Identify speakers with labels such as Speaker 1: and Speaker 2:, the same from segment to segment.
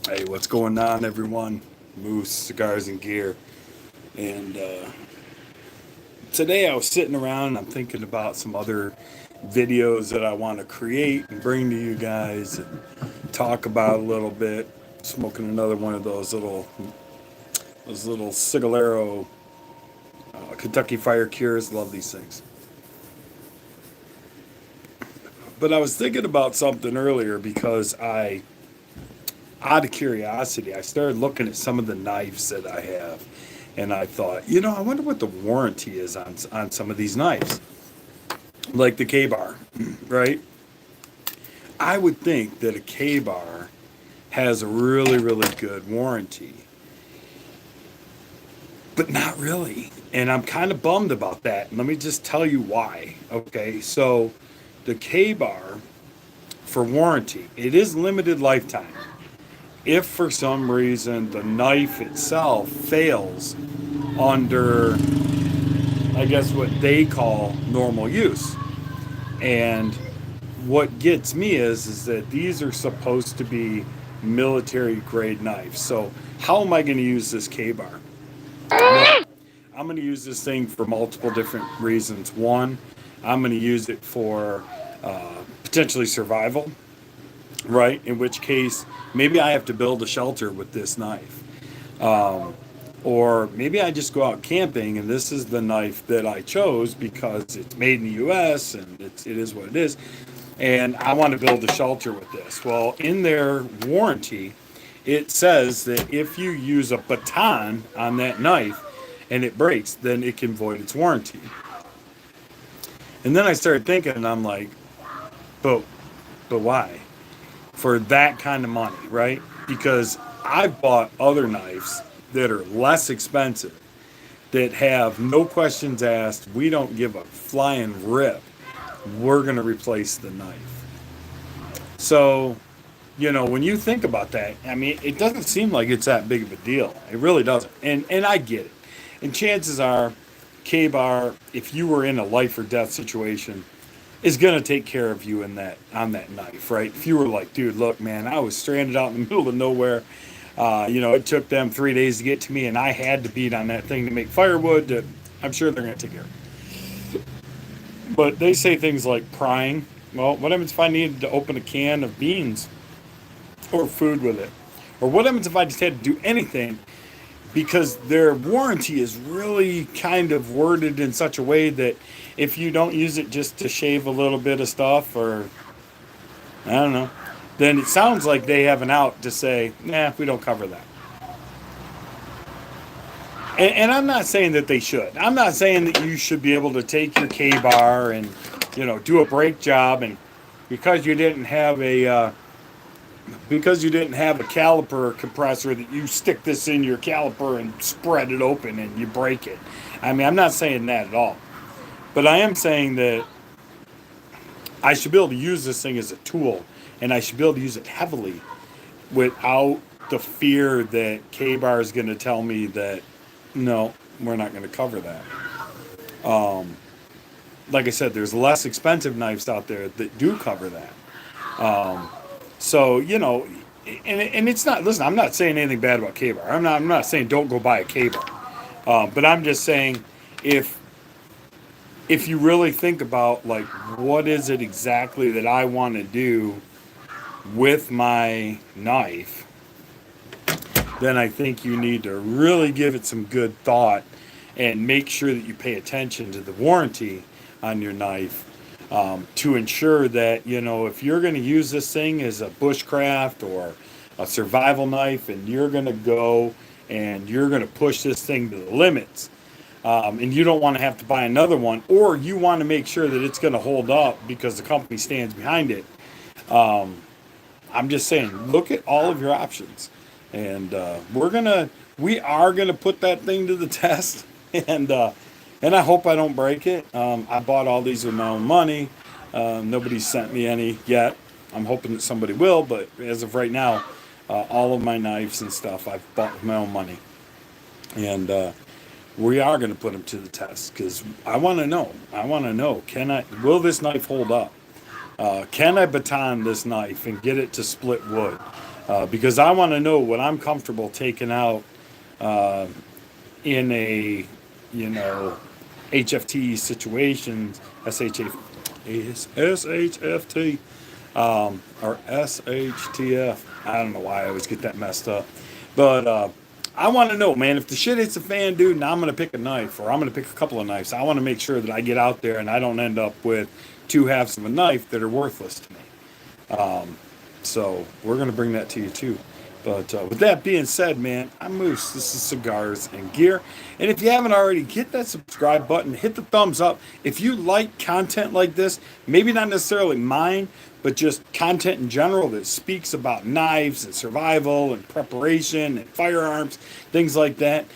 Speaker 1: Hey, what's going on, everyone? Moose Cigars and Gear. And today I was sitting around and I'm thinking about some other videos that I want to create and bring to you guys and talk about a little bit. Smoking another one of those little Cigalero Kentucky Fire Cures. Love these things. But I was thinking about something earlier because out of curiosity, I started looking at some of the knives that I have, and I thought, I wonder what the warranty is on some of these knives, like the K-bar, right? I would think that a K-bar has a really, really good warranty, but not really. And I'm kind of bummed about that. And let me just tell you why. Okay, so the K-bar for warranty, it is limited lifetime. If for some reason the knife itself fails under, I guess, what they call normal use. And what gets me is that these are supposed to be military grade knives. So how am I going to use this K-bar? Well, I'm going to use this thing for multiple different reasons. One, I'm going to use it for potentially survival, right? In which case, maybe I have to build a shelter with this knife. Or maybe I just go out camping and this is the knife that I chose because it's made in the US and it is what it is. And I want to build a shelter with this. Well, in their warranty, it says that if you use a baton on that knife and it breaks, then it can void its warranty. And then I started thinking, and I'm like, but, but why? For that kind of money, right? Because I've bought other knives that are less expensive that have no questions asked. We don't give a flying rip. We're going to replace the knife. So, when you think about that, I mean, it doesn't seem like it's that big of a deal. It really doesn't. And I get it. And chances are, K-Bar, if you were in a life or death situation, is going to take care of you in that on that knife, right? If you were like, dude, look, man, I was stranded out in the middle of nowhere. It took them 3 days to get to me, and I had to beat on that thing to make firewood. I'm sure they're going to take care of it. But they say things like prying. Well, what happens if I needed to open a can of beans or food with it? Or what happens if I just had to do anything? Because their warranty is really kind of worded in such a way that if you don't use it just to shave a little bit of stuff or I don't know, then it sounds like they have an out to say, nah, we don't cover that. And I'm not saying that they should. I'm not saying that you should be able to take your K-bar and, do a brake job and because you didn't have a caliper compressor that you stick this in your caliper and spread it open and you break it. I mean, I'm not saying that at all. But I am saying that I should be able to use this thing as a tool and I should be able to use it heavily without the fear that K-Bar is going to tell me that, no, we're not going to cover that. Like I said, there's less expensive knives out there that do cover that. So, and it's not, listen, I'm not saying anything bad about K-Bar. I'm not saying don't go buy a K-Bar. But I'm just saying if you really think about like what is it exactly that I want to do with my knife, then I think you need to really give it some good thought and make sure that you pay attention to the warranty on your knife to ensure that, if you're going to use this thing as a bushcraft or a survival knife and you're going to go and you're going to push this thing to the limits, and you don't want to have to buy another one, or you want to make sure that it's going to hold up because the company stands behind it. I'm just saying, look at all of your options, and we are gonna put that thing to the test, and I hope I don't break it. I bought all these with my own money. Nobody's sent me any yet. I'm hoping that somebody will, but as of right now, all of my knives and stuff I've bought with my own money, and we are going to put them to the test because I want to know. Will this knife hold up? Can I baton this knife and get it to split wood? because I want to know what I'm comfortable taking out in a, you know, HFT situation, SHFT, or SHTF. I don't know why I always get that messed up. But I want to know, man, if the shit hits the fan, dude, and I'm going to pick a knife or I'm going to pick a couple of knives, I want to make sure that I get out there and I don't end up with two halves of a knife that are worthless to me. So we're going to bring that to you too. But with that being said, man, I'm Moose. This is Cigars and Gear. And if you haven't already, hit that subscribe button, hit the thumbs up. If you like content like this, maybe not necessarily mine, but just content in general that speaks about knives and survival and preparation and firearms, things like that,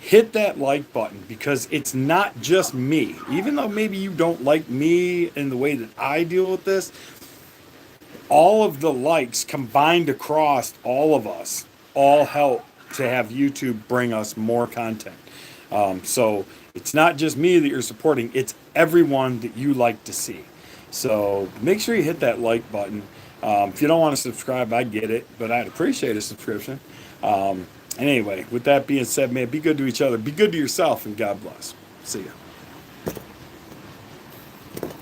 Speaker 1: hit that like button, because it's not just me. Even though maybe you don't like me in the way that I deal with this, all of the likes combined across all of us all help to have YouTube bring us more content. So it's not just me that you're supporting, it's everyone that you like to see. So make sure you hit that like button. If you don't want to subscribe, I get it, but I'd appreciate a subscription. Anyway, with that being said, man, be good to each other, be good to yourself, and God bless. See ya.